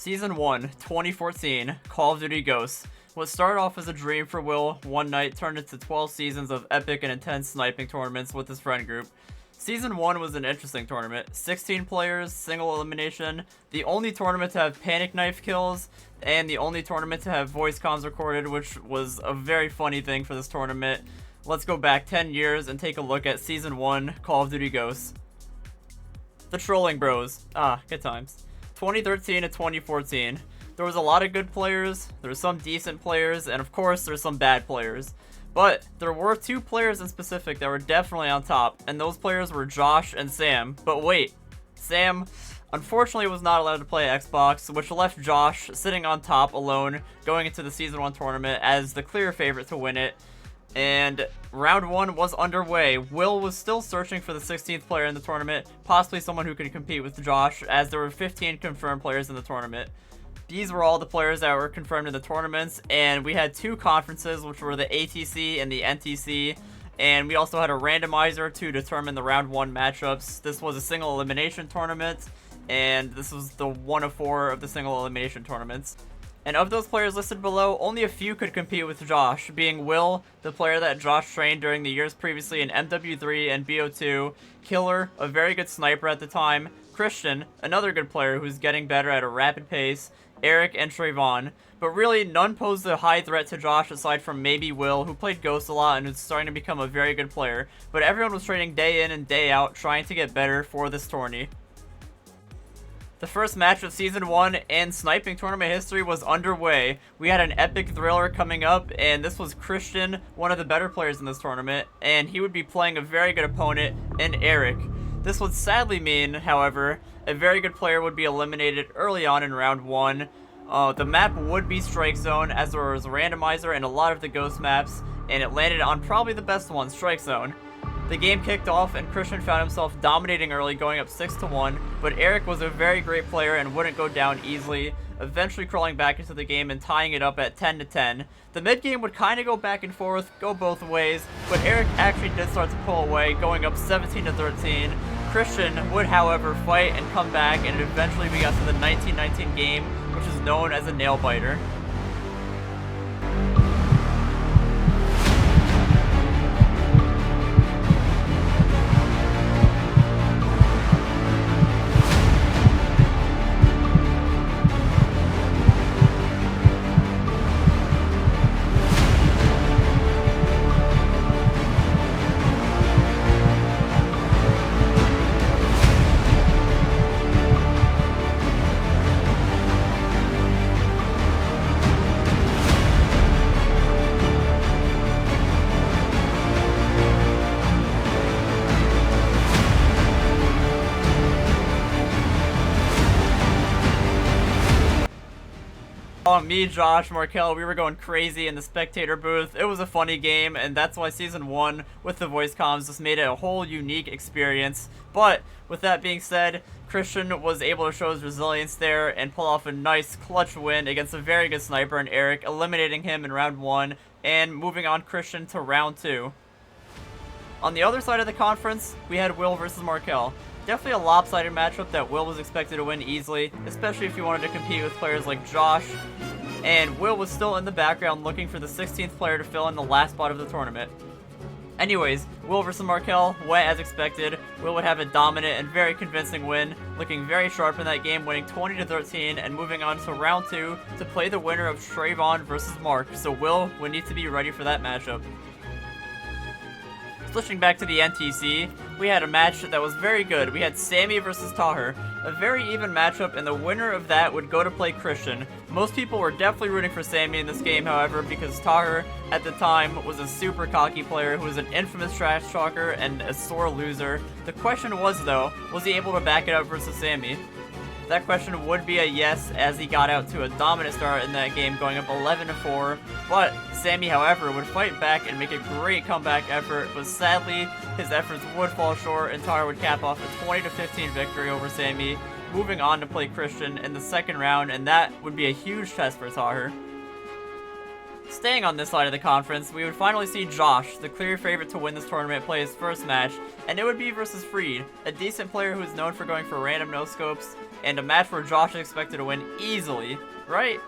Season 1, 2014, Call of Duty Ghosts. What started off as a dream for Will one night turned into 12 seasons of epic and intense sniping tournaments with his friend group. Season 1 was an interesting tournament. 16 players, single elimination, the only tournament to have panic knife kills, and the only tournament to have voice comms recorded, which was a very funny thing for this tournament. Let's go back 10 years and take a look at Season 1, Call of Duty Ghosts. The Trolling Bros. Good times. 2013 to 2014. There was a lot of good players, there were some decent players, and of course there's some bad players. But there were two players in specific that were definitely on top, and those players were Josh and Sam. But wait, Sam unfortunately was not allowed to play Xbox, which left Josh sitting on top alone going into the Season 1 tournament as the clear favorite to win it. And round 1 was underway. Will was still searching for the 16th player in the tournament, possibly someone who could compete with Josh, as there were 15 confirmed players in the tournament. These were all the players that were confirmed in the tournaments, and we had two conferences, which were the ATC and the NTC, and we also had a randomizer to determine the round 1 matchups. This was a single elimination tournament, and this was the 1 of 4 of the single elimination tournaments. And of those players listed below, only a few could compete with Josh, being Will, the player that Josh trained during the years previously in MW3 and BO2, Killer, a very good sniper at the time, Christian, another good player who's getting better at a rapid pace, Eric, and Trayvon. But really, none posed a high threat to Josh aside from maybe Will, who played Ghost a lot and was starting to become a very good player. But everyone was training day in and day out, trying to get better for this tourney. The first match of Season 1 and sniping tournament history was underway. We had an epic thriller coming up, and this was Christian, one of the better players in this tournament, and he would be playing a very good opponent in Eric. This would sadly mean, however, a very good player would be eliminated early on in round 1. The map would be Strike Zone, as there was a randomizer in a lot of the Ghost maps, and it landed on probably the best one, Strike Zone. The game kicked off and Christian found himself dominating early, going up 6-1, but Eric was a very great player and wouldn't go down easily, eventually crawling back into the game and tying it up at 10-10. The mid game would kind of go back and forth, go both ways, but Eric actually did start to pull away, going up 17-13. Christian would, however, fight and come back, and eventually we got to the 1919 game, which is known as a nail biter. Me, Josh, Markel, we were going crazy in the spectator booth. It was a funny game, and that's why Season 1 with the voice comms just made it a whole unique experience. But with that being said, Christian was able to show his resilience there and pull off a nice clutch win against a very good sniper in Eric, eliminating him in round 1 and moving on Christian to round 2. On the other side of the conference, we had Will versus Markel. Definitely a lopsided matchup that Will was expected to win easily, especially if you wanted to compete with players like Josh, and Will was still in the background looking for the 16th player to fill in the last spot of the tournament. Anyways, Will versus Markel went as expected. Will would have a dominant and very convincing win, looking very sharp in that game, winning 20-13 and moving on to round 2 to play the winner of Trayvon versus Mark, so Will would need to be ready for that matchup. Switching back to the NTC, we had a match that was very good. We had Sammy versus Taher, a very even matchup, and the winner of that would go to play Christian. Most people were definitely rooting for Sammy in this game, however, because Taher, at the time, was a super cocky player who was an infamous trash talker and a sore loser. The question was, though, was he able to back it up versus Sammy? That question would be a yes, as he got out to a dominant start in that game, going up 11-4. But Sammy, however, would fight back and make a great comeback effort, but sadly, his efforts would fall short, and Taher would cap off a 20-15 victory over Sammy, moving on to play Christian in the second round, and that would be a huge test for Taher. Staying on this side of the conference, we would finally see Josh, the clear favorite to win this tournament, play his first match, and it would be versus Freed, a decent player who is known for going for random no-scopes, and a match where Josh is expected to win easily, right?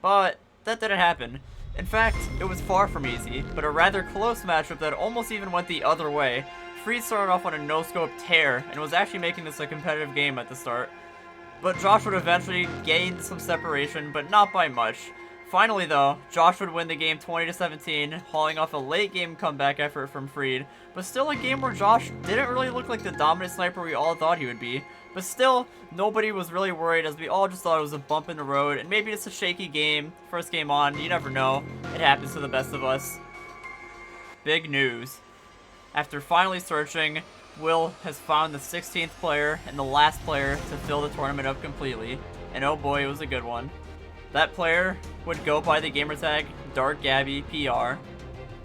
But that didn't happen. In fact, it was far from easy, but a rather close matchup that almost even went the other way. Freed started off on a no-scope tear, and was actually making this a competitive game at the start. But Josh would eventually gain some separation, but not by much. Finally though, Josh would win the game 20-17, hauling off a late game comeback effort from Freed, but still a game where Josh didn't really look like the dominant sniper we all thought he would be. But still, nobody was really worried as we all just thought it was a bump in the road, and maybe it's a shaky game, first game on, you never know, it happens to the best of us. Big news. After finally searching, Will has found the 16th player and the last player to fill the tournament up completely, and oh boy, it was a good one. That player would go by the gamertag Dark Gabby PR,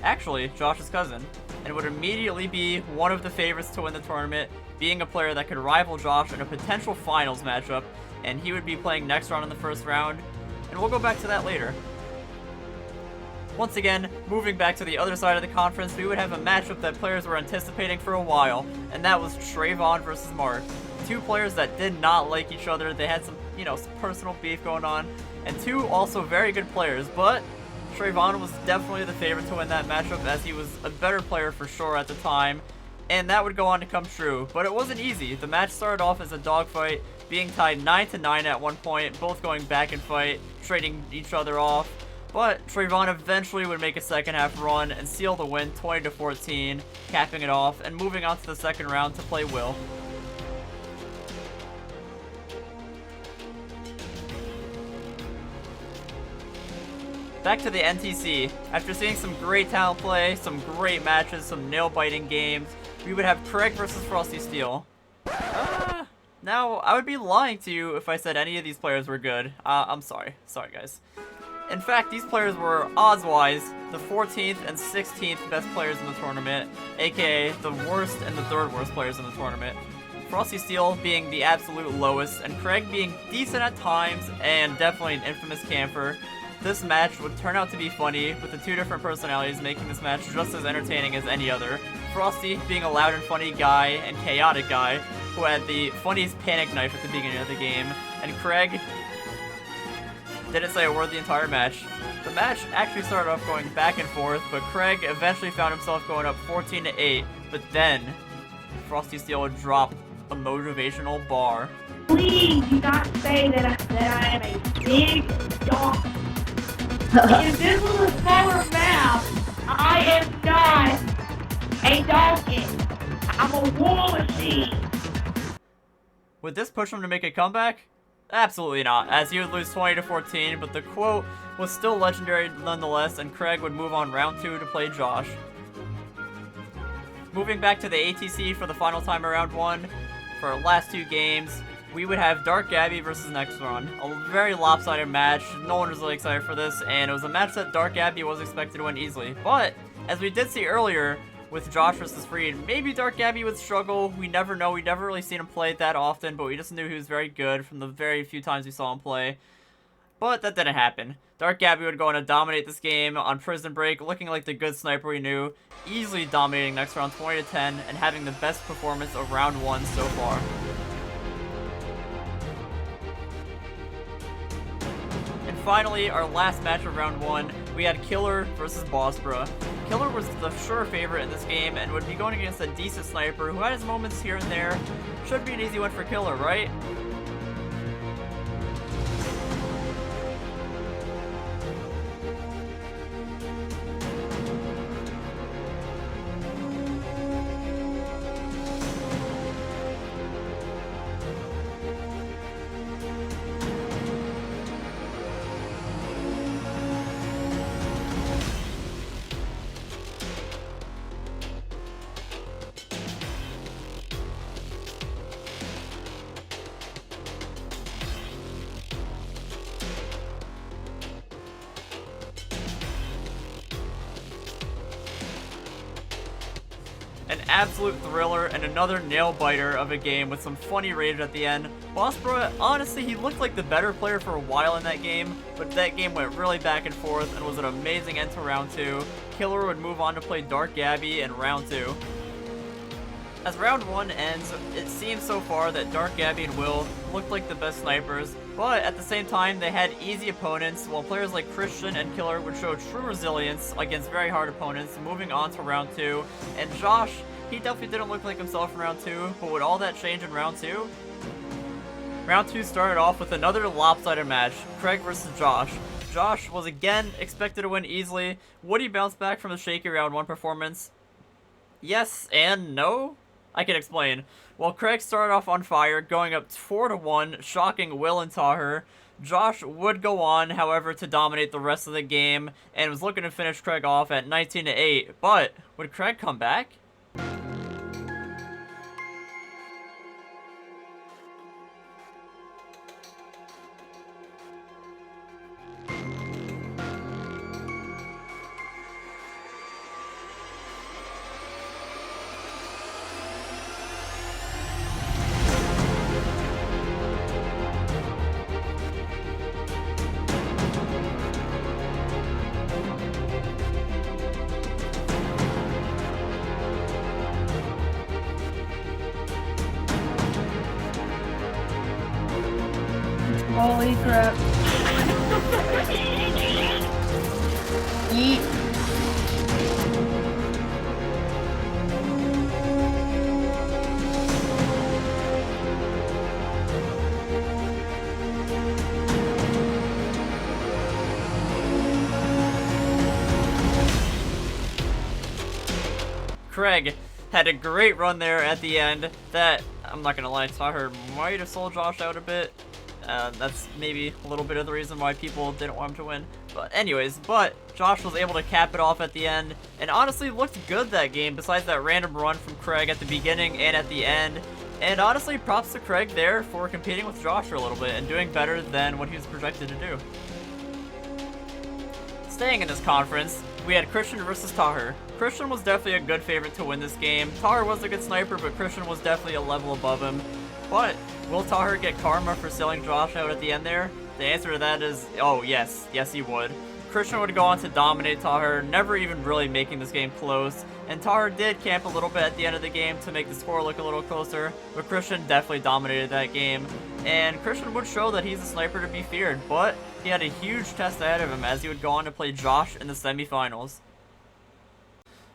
actually Josh's cousin, and would immediately be one of the favorites to win the tournament, being a player that could rival Josh in a potential finals matchup, and he would be playing next round in the first round, and we'll go back to that later. Once again, moving back to the other side of the conference, we would have a matchup that players were anticipating for a while, and that was Trayvon versus Mark. Two players that did not like each other, they had some, some personal beef going on, and two also very good players, but Trayvon was definitely the favorite to win that matchup as he was a better player for sure at the time, and that would go on to come true, but it wasn't easy. The match started off as a dogfight, being tied 9-9 at one point, both going back and fight, trading each other off. But Trayvon eventually would make a second half run and seal the win 20-14, capping it off and moving on to the second round to play Will. Back to the NTC. After seeing some great talent play, some great matches, some nail-biting games, we would have Craig versus Frosty Steel. Now, I would be lying to you if I said any of these players were good. I'm sorry. Sorry, guys. In fact, these players were, odds-wise, the 14th and 16th best players in the tournament, aka the worst and the third worst players in the tournament. Frosty Steel being the absolute lowest, and Craig being decent at times, and definitely an infamous camper. This match would turn out to be funny, with the two different personalities making this match just as entertaining as any other. Frosty being a loud and funny guy, and chaotic guy, who had the funniest panic knife at the beginning of the game, and Craig didn't say a word the entire match. The match actually started off going back and forth, but Craig eventually found himself going up 14-8, but then Frosty Steel would drop a motivational bar. Please do not say that I am a big dog. If this was a smaller map, I am not a donkey. I'm a war machine. Would this push him to make a comeback? Absolutely not, as he would lose 20-14, but the quote was still legendary nonetheless, and Craig would move on round 2 to play Josh. Moving back to the ATC for the final time around 1, for our last two games, we would have Dark Gabby versus Nextron. A very lopsided match, no one was really excited for this, and it was a match that Dark Gabby was expected to win easily. But, as we did see earlier, with Josh versus Freed, maybe Dark Gabby would struggle, we never know, we never really seen him play that often, but we just knew he was very good from the very few times we saw him play. But that didn't happen. Dark Gabby would go on to dominate this game on Prison Break, looking like the good sniper we knew, easily dominating next round 20-10, and having the best performance of round 1 so far. And finally, our last match of round 1, we had Killer versus Bossbra. Killer was the sure favorite in this game and would be going against a decent sniper who had his moments here and there. Should be an easy win for Killer, right? An absolute thriller and another nail-biter of a game with some funny rage at the end. Bossbro, honestly, he looked like the better player for a while in that game, but that game went really back and forth and was an amazing end to round 2. Killer would move on to play Dark Gabby in round 2. As round 1 ends, it seems so far that Dark Gabby and Will looked like the best snipers, but at the same time they had easy opponents, while players like Christian and Killer would show true resilience against very hard opponents, moving on to round 2. And Josh, he definitely didn't look like himself in round 2, but would all that change in round 2? Round 2 started off with another lopsided match, Craig versus Josh. Josh was again expected to win easily. Would he bounce back from the shaky round 1 performance? Yes and no? I can explain. While Craig started off on fire, going up 4-1, shocking Will and Taher, Josh would go on, however, to dominate the rest of the game, and was looking to finish Craig off at 19-8, but would Craig come back? Holy crap. Yeet. Craig had a great run there at the end that, I'm not gonna lie, Taher might have sold Josh out a bit. That's maybe a little bit of the reason why people didn't want him to win. But anyways, Josh was able to cap it off at the end, and honestly looked good that game, besides that random run from Craig at the beginning and at the end. And honestly, props to Craig there for competing with Josh for a little bit and doing better than what he was projected to do. Staying in this conference, we had Christian versus Taher. Christian was definitely a good favorite to win this game. Taher was a good sniper, but Christian was definitely a level above him. But will Taher get karma for selling Josh out at the end there? The answer to that is, oh yes, yes he would. Christian would go on to dominate Taher, never even really making this game close, and Taher did camp a little bit at the end of the game to make the score look a little closer, but Christian definitely dominated that game, and Christian would show that he's a sniper to be feared, but he had a huge test ahead of him as he would go on to play Josh in the semifinals.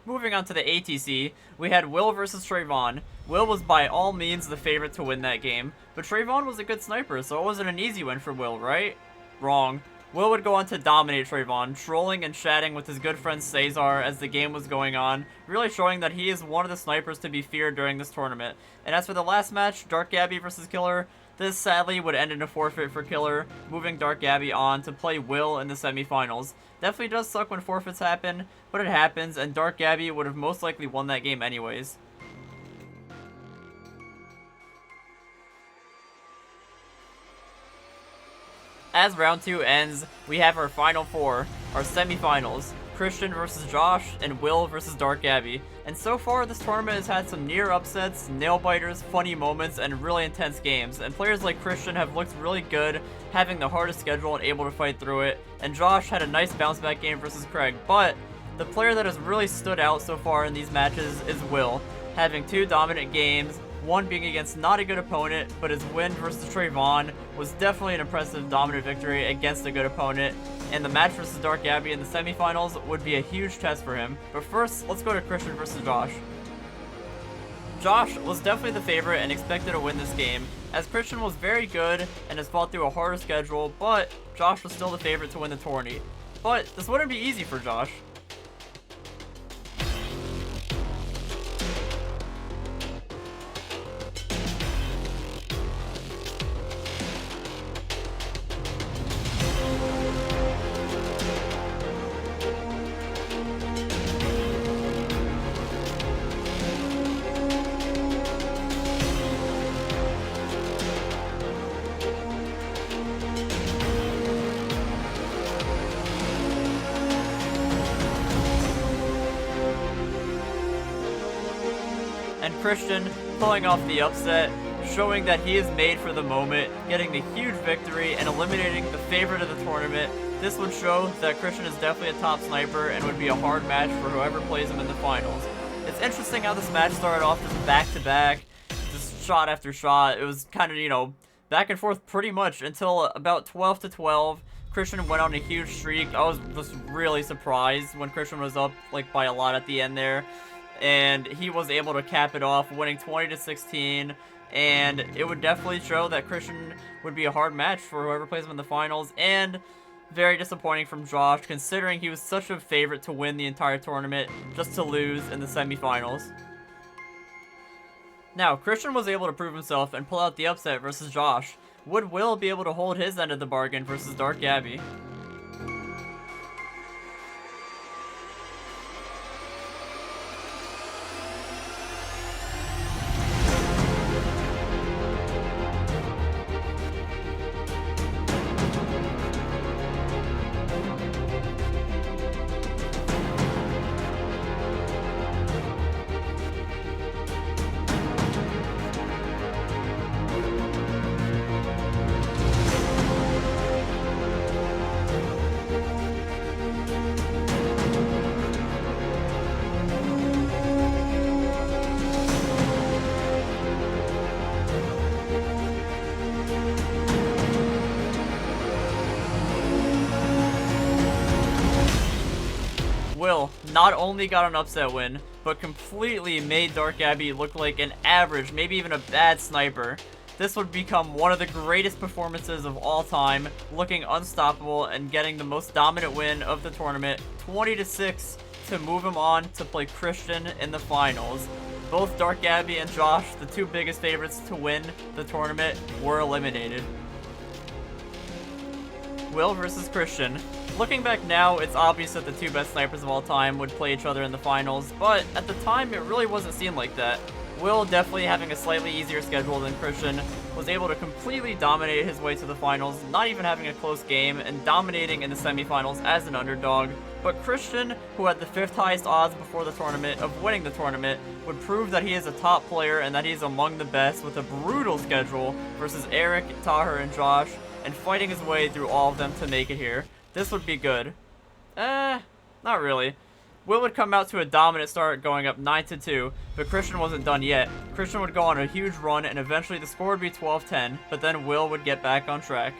Moving on to the ATC, we had Will versus Trayvon. Will was by all means the favorite to win that game, but Trayvon was a good sniper, so it wasn't an easy win for Will, right? Wrong. Will would go on to dominate Trayvon, trolling and chatting with his good friend Cesar as the game was going on, really showing that he is one of the snipers to be feared during this tournament. And as for the last match, Dark Gabby versus Killer, this sadly would end in a forfeit for Killer, moving Dark Gabby on to play Will in the semifinals. Definitely does suck when forfeits happen, but it happens, and Dark Gabby would have most likely won that game anyways. As round 2 ends, we have our final 4, our semifinals. Christian versus Josh, and Will versus Dark Gabby. And so far, this tournament has had some near upsets, nail-biters, funny moments, and really intense games. And players like Christian have looked really good, having the hardest schedule and able to fight through it. And Josh had a nice bounce-back game versus Craig. But the player that has really stood out so far in these matches is Will, having 2 dominant games, one being against not a good opponent, but his win versus Trayvon was definitely an impressive dominant victory against a good opponent, and the match versus Dark Gabby in the semifinals would be a huge test for him. But first, let's go to Christian versus Josh. Josh was definitely the favorite and expected to win this game, as Christian was very good and has fought through a harder schedule, but Josh was still the favorite to win the tourney. But this wouldn't be easy for Josh. Christian pulling off the upset, showing that he is made for the moment, getting the huge victory, and eliminating the favorite of the tournament. This would show that Christian is definitely a top sniper and would be a hard match for whoever plays him in the finals. It's interesting how this match started off just back-to-back, just shot after shot. It was kind of, you know, back and forth pretty much until about 12-12. Christian went on a huge streak. I was just really surprised when Christian was up like by a lot at the end there, and he was able to cap it off, winning 20-16. And it would definitely show that Christian would be a hard match for whoever plays him in the finals, and very disappointing from Josh, considering he was such a favorite to win the entire tournament, just to lose in the semifinals. Now, Christian was able to prove himself and pull out the upset versus Josh. Would Will be able to hold his end of the bargain versus Dark Gabby? Will not only got an upset win, but completely made Dark Gabby look like an average, maybe even a bad sniper. This would become one of the greatest performances of all time, looking unstoppable and getting the most dominant win of the tournament, 20-6, to move him on to play Christian in the finals. Both Dark Gabby and Josh, the two biggest favorites to win the tournament, were eliminated. Will versus Christian. Looking back now, it's obvious that the two best snipers of all time would play each other in the finals, but at the time it really wasn't seen like that. Will, definitely having a slightly easier schedule than Christian, was able to completely dominate his way to the finals, not even having a close game, and dominating in the semifinals as an underdog. But Christian, who had the 5th highest odds before the tournament of winning the tournament, would prove that he is a top player and that he is among the best with a brutal schedule versus Eric, Taher, and Josh, and fighting his way through all of them to make it here. This would be good. Not really. Will would come out to a dominant start, going up 9-2, but Christian wasn't done yet. Christian would go on a huge run, and eventually the score would be 12-10, but then Will would get back on track.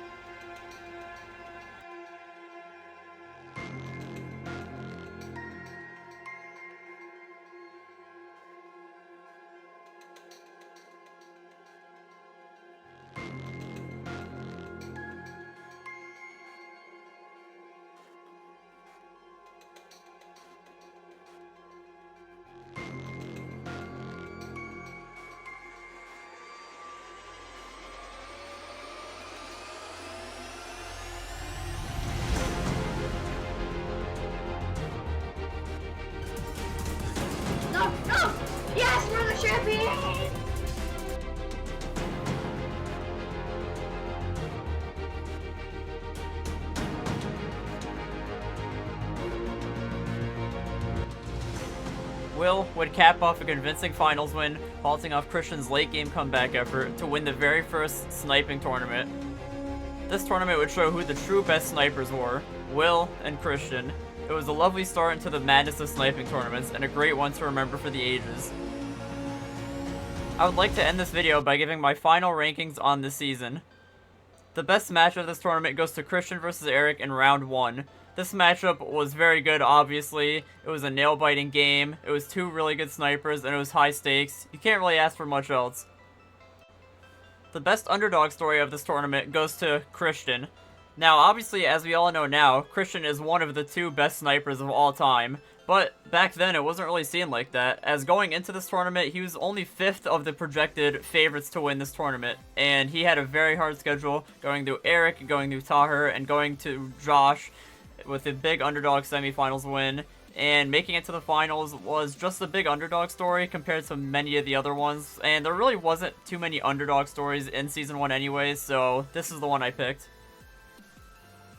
No! No! Yes, we're the champions! Will would cap off a convincing finals win, halting off Christian's late game comeback effort to win the very first sniping tournament. This tournament would show who the true best snipers were, Will and Christian. It was a lovely start into the madness of sniping tournaments, and a great one to remember for the ages. I would like to end this video by giving my final rankings on this season. The best match of this tournament goes to Christian versus Eric in round 1. This matchup was very good, obviously. It was a nail-biting game, it was two really good snipers, and it was high stakes. You can't really ask for much else. The best underdog story of this tournament goes to Christian. Now, obviously, as we all know now, Christian is one of the two best snipers of all time, but back then it wasn't really seen like that, as going into this tournament, he was only 5th of the projected favorites to win this tournament, and he had a very hard schedule, going through Eric, going through Taher, and going to Josh, with a big underdog semifinals win, and making it to the finals was just a big underdog story compared to many of the other ones, and there really wasn't too many underdog stories in Season 1 anyways, so this is the one I picked.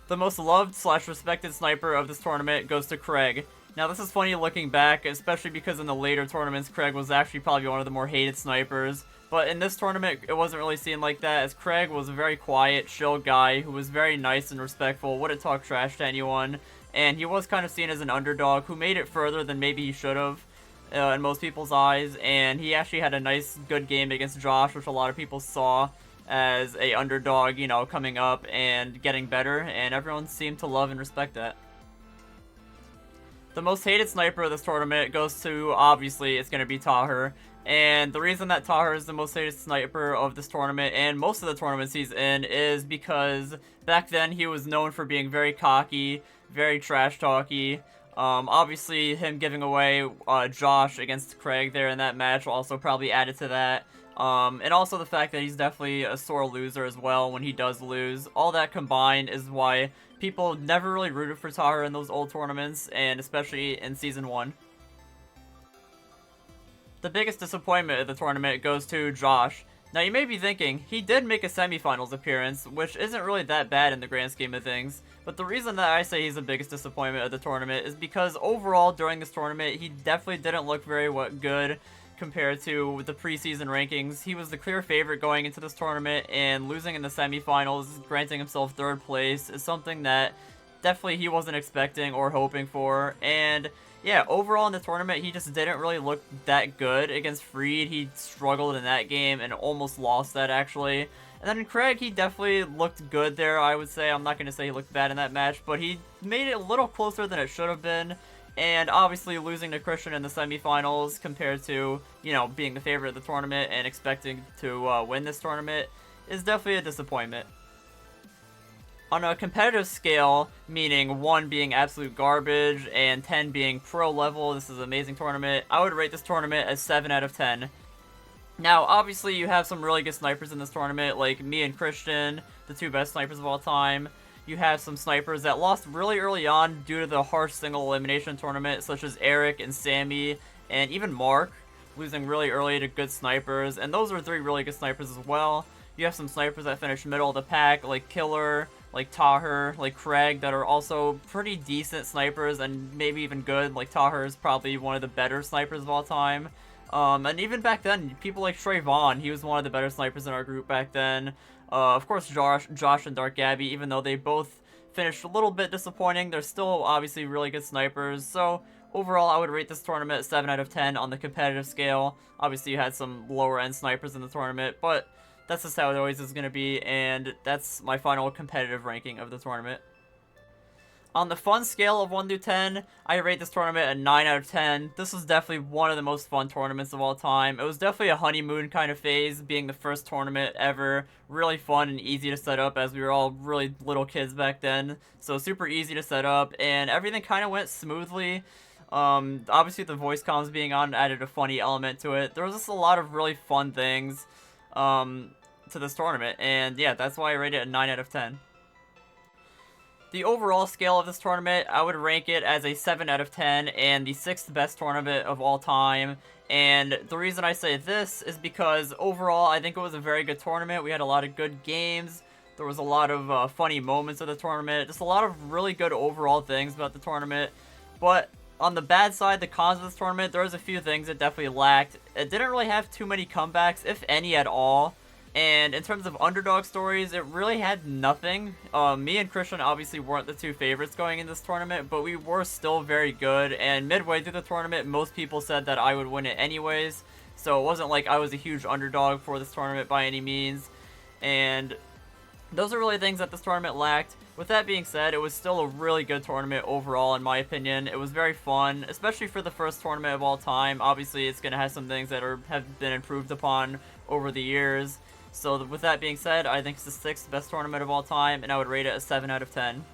The most loved / respected sniper of this tournament goes to Craig. Now, this is funny looking back, especially because in the later tournaments, Craig was actually probably one of the more hated snipers. But in this tournament, it wasn't really seen like that, as Craig was a very quiet, chill guy who was very nice and respectful, wouldn't talk trash to anyone, and he was kind of seen as an underdog who made it further than maybe he should have in most people's eyes, and he actually had a nice, good game against Josh, which a lot of people saw as a underdog, you know, coming up and getting better, and everyone seemed to love and respect that. The most hated sniper of this tournament goes to, obviously, it's going to be Taher. And the reason that Taher is the most hated sniper of this tournament, and most of the tournaments he's in, is because back then he was known for being very cocky, very trash-talky. Obviously, him giving away Josh against Craig there in that match also probably added to that. And also the fact that he's definitely a sore loser as well when he does lose. All that combined is why people never really rooted for Taher in those old tournaments, and especially in Season 1. The biggest disappointment of the tournament goes to Josh. Now you may be thinking, he did make a semifinals appearance, which isn't really that bad in the grand scheme of things, but the reason that I say he's the biggest disappointment of the tournament is because overall during this tournament, he definitely didn't look very good compared to the preseason rankings. He was the clear favorite going into this tournament, and losing in the semifinals, granting himself 3rd place, is something that definitely he wasn't expecting or hoping for. And yeah, overall in the tournament, he just didn't really look that good against Freed. He struggled in that game and almost lost that, actually. And then Craig, he definitely looked good there, I would say. I'm not going to say he looked bad in that match, but he made it a little closer than it should have been. And obviously losing to Christian in the semifinals compared to, you know, being the favorite of the tournament and expecting to win this tournament is definitely a disappointment. On a competitive scale, meaning 1 being absolute garbage and 10 being pro level, this is an amazing tournament, I would rate this tournament as 7 out of 10. Now, obviously, you have some really good snipers in this tournament, like me and Christian, the 2 best snipers of all time. You have some snipers that lost really early on due to the harsh single elimination tournament, such as Eric and Sammy, and even Mark, losing really early to good snipers, and those are 3 really good snipers as well. You have some snipers that finished middle of the pack, like Killer, like Taher, like Craig, that are also pretty decent snipers, and maybe even good. Like Taher is probably one of the better snipers of all time. And even back then, people like Trayvon, he was one of the better snipers in our group back then. Of course, Josh and Dark Gabby, even though they both finished a little bit disappointing, they're still obviously really good snipers. So overall, I would rate this tournament 7 out of 10 on the competitive scale. Obviously, you had some lower end snipers in the tournament, but that's just how it always is going to be, and that's my final competitive ranking of the tournament. On the fun scale of 1 to 10, I rate this tournament a 9 out of 10. This was definitely one of the most fun tournaments of all time. It was definitely a honeymoon kind of phase, being the first tournament ever. Really fun and easy to set up, as we were all really little kids back then. So super easy to set up, and everything kind of went smoothly. Obviously the voice comms being on added a funny element to it. There was just a lot of really fun things to this tournament, and yeah, that's why I rate it a 9 out of 10. The overall scale of this tournament, I would rank it as a 7 out of 10 and the 6th best tournament of all time. And the reason I say this is because overall, I think it was a very good tournament. We had a lot of good games. There was a lot of funny moments of the tournament. Just a lot of really good overall things about the tournament. But on the bad side, the cons of this tournament, there was a few things it definitely lacked. It didn't really have too many comebacks, if any at all. And in terms of underdog stories, it really had nothing. Me and Christian obviously weren't the 2 favorites going in this tournament, but we were still very good. And midway through the tournament, most people said that I would win it anyways. So it wasn't like I was a huge underdog for this tournament by any means. And those are really things that this tournament lacked. With that being said, it was still a really good tournament overall, in my opinion. It was very fun, especially for the first tournament of all time. Obviously, it's going to have some things that have been improved upon over the years. So with that being said, I think it's the 6th best tournament of all time, and I would rate it a 7 out of 10.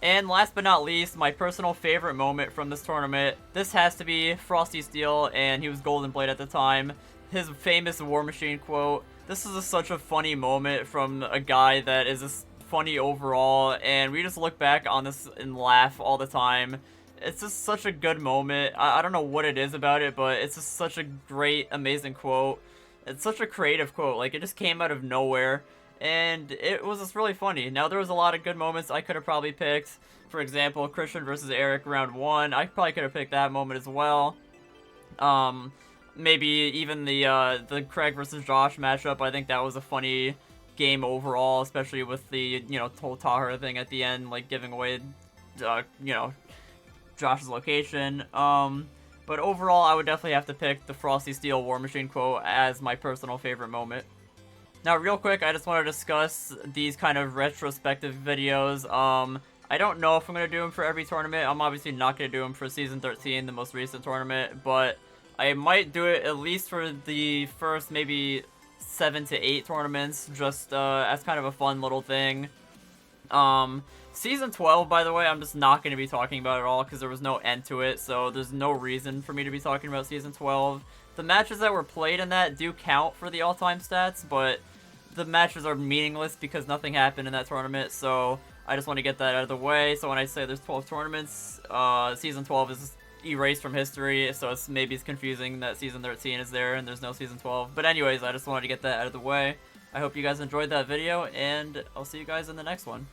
And last but not least, my personal favorite moment from this tournament. This has to be Frosty Steel, and he was Golden Blade at the time. His famous War Machine quote. This is such a funny moment from a guy that is just funny overall, and we just look back on this and laugh all the time. It's just such a good moment. I don't know what it is about it, but it's just such a great, amazing quote. It's such a creative quote. Like, it just came out of nowhere. and it was just really funny. Now, there was a lot of good moments I could have probably picked. For example, Christian versus Eric round 1. I probably could have picked that moment as well. Maybe even the Craig versus Josh matchup. I think that was a funny game overall, especially with the, whole Tahir thing at the end, like giving away, Josh's location. But overall, I would definitely have to pick the Frosty Steel War Machine quote as my personal favorite moment. Now, real quick, I just want to discuss these kind of retrospective videos. I don't know if I'm going to do them for every tournament. I'm obviously not going to do them for Season 13, the most recent tournament, but I might do it at least for the first maybe 7 to 8 tournaments, just as kind of a fun little thing. Season 12, by the way, I'm just not going to be talking about at all because there was no end to it, so there's no reason for me to be talking about Season 12. The matches that were played in that do count for the all-time stats, but the matches are meaningless because nothing happened in that tournament, so I just want to get that out of the way. So when I say there's 12 tournaments, Season 12 is erased from history, so maybe it's confusing that Season 13 is there and there's no Season 12. But anyways, I just wanted to get that out of the way. I hope you guys enjoyed that video, and I'll see you guys in the next one.